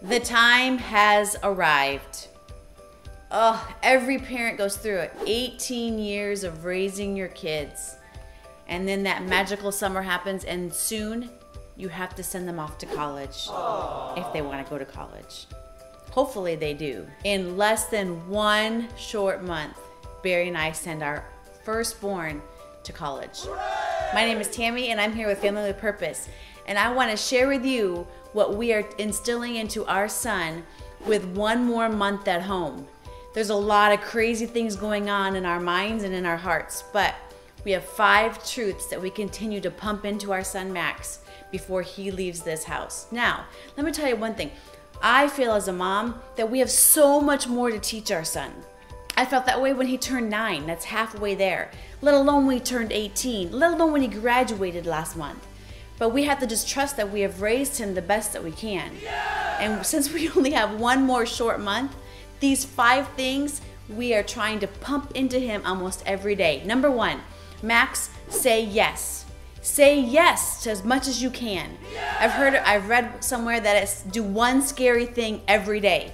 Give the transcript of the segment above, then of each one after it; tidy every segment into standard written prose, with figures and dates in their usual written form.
The time has arrived. Oh, every parent goes through it. 18 years of raising your kids. And then that magical summer happens, and soon you have to send them off to college. Aww. If they want to go to college. Hopefully they do. In less than 1 short month, Barry and I send our firstborn to college. Hooray! My name is Tammy, and I'm here with Family with Purpose. And I want to share with you what we are instilling into our son with 1 more month at home. There's a lot of crazy things going on in our minds and in our hearts, but we have 5 truths that we continue to pump into our son Max before he leaves this house. Now, let me tell you one thing. I feel as a mom that we have so much more to teach our son. I felt that way when he turned 9, that's halfway there, let alone when he turned 18, let alone when he graduated last month. But we have to just trust that we have raised him the best that we can. Yeah! And since we only have 1 more short month, these 5 things we are trying to pump into him almost every day. Number 1, Max, say yes. Say yes to as much as you can. Yeah! I've read somewhere that it's do 1 scary thing every day.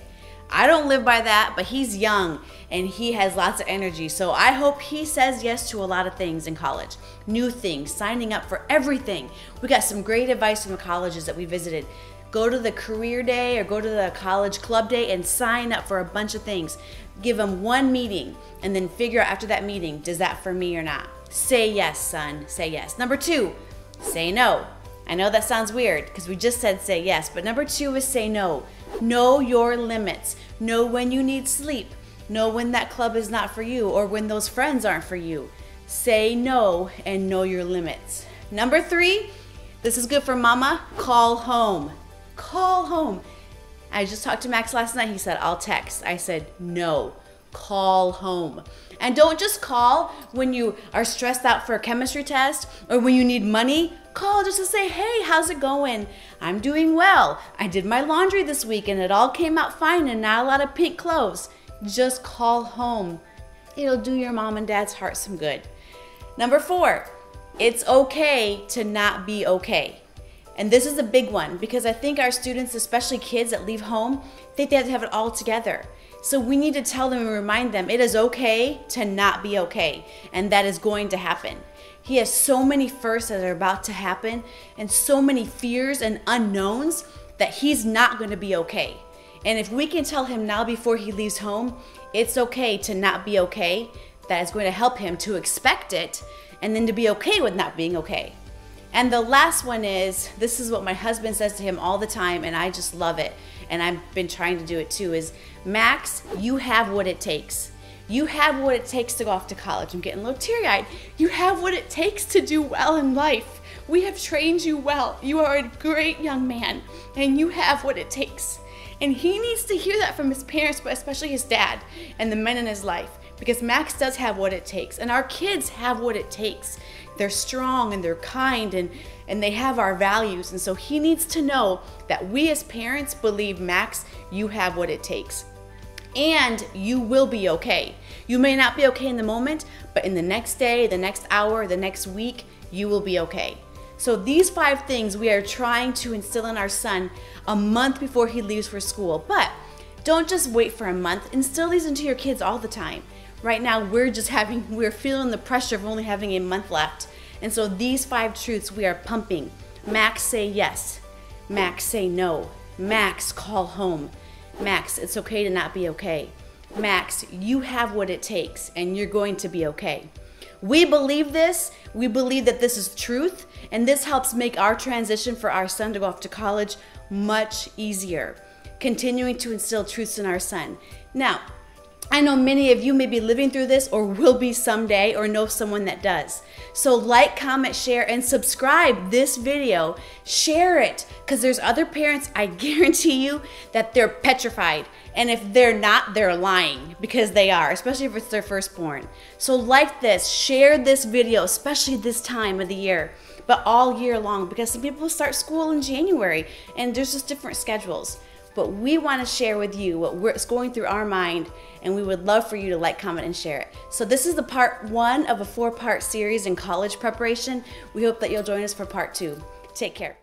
I don't live by that, but he's young and he has lots of energy. So I hope he says yes to a lot of things in college. New things, signing up for everything. We got some great advice from the colleges that we visited. Go to the career day or go to the college club day and sign up for a bunch of things. Give them 1 meeting and then figure out after that meeting, does that for me or not? Say yes, son, say yes. Number 2, say no. I know that sounds weird because we just said say yes, but number 2 is say no. Know your limits. Know when you need sleep. Know when that club is not for you or when those friends aren't for you. Say no and know your limits. Number 3, this is good for mama, call home. Call home. I just talked to Max last night. He said, I'll text. I said, no, call home. And don't just call when you are stressed out for a chemistry test or when you need money. Call just to say, hey, how's it going? I'm doing well. I did my laundry this week and it all came out fine and not a lot of pink clothes. Just call home. It'll do your mom and dad's heart some good. Number 4, it's okay to not be okay. And this is a big one because I think our students, especially kids that leave home, think they have to have it all together. So we need to tell them and remind them it is okay to not be okay, and that is going to happen. He has so many firsts that are about to happen and so many fears and unknowns that he's not going to be okay. And if we can tell him now before he leaves home, it's okay to not be okay, that is going to help him to expect it and then to be okay with not being okay. And the last one is, this is what my husband says to him all the time, and I just love it, and I've been trying to do it too, is Max, you have what it takes. You have what it takes to go off to college. I'm getting a little teary-eyed. You have what it takes to do well in life. We have trained you well. You are a great young man, and you have what it takes. And he needs to hear that from his parents, but especially his dad and the men in his life, because Max does have what it takes, and our kids have what it takes. They're strong and they're kind and they have our values, and so he needs to know that we as parents believe, Max, you have what it takes. And you will be okay. You may not be okay in the moment, but in the next day, the next hour, the next week, you will be okay. So these 5 things we are trying to instill in our son a month before he leaves for school. But don't just wait for a month. Instill these into your kids all the time. Right now, we're feeling the pressure of only having a month left. And so these 5 truths we are pumping. Max, say yes. Max, say no. Max, call home. Max, it's okay to not be okay. Max, you have what it takes and you're going to be okay. We believe this. We believe that this is truth, and this helps make our transition for our son to go off to college much easier. Continuing to instill truths in our son. Now, I know many of you may be living through this or will be someday or know someone that does. So like, comment, share, and subscribe this video. Share it, because there's other parents, I guarantee you, that they're petrified. And if they're not, they're lying, because they are, especially if it's their firstborn. So like this, share this video, especially this time of the year, but all year long, because some people start school in January and there's just different schedules. But we want to share with you what's going through our mind, and we would love for you to like, comment, and share it. So this is the part 1 of a 4-part series in college preparation. We hope that you'll join us for part 2. Take care.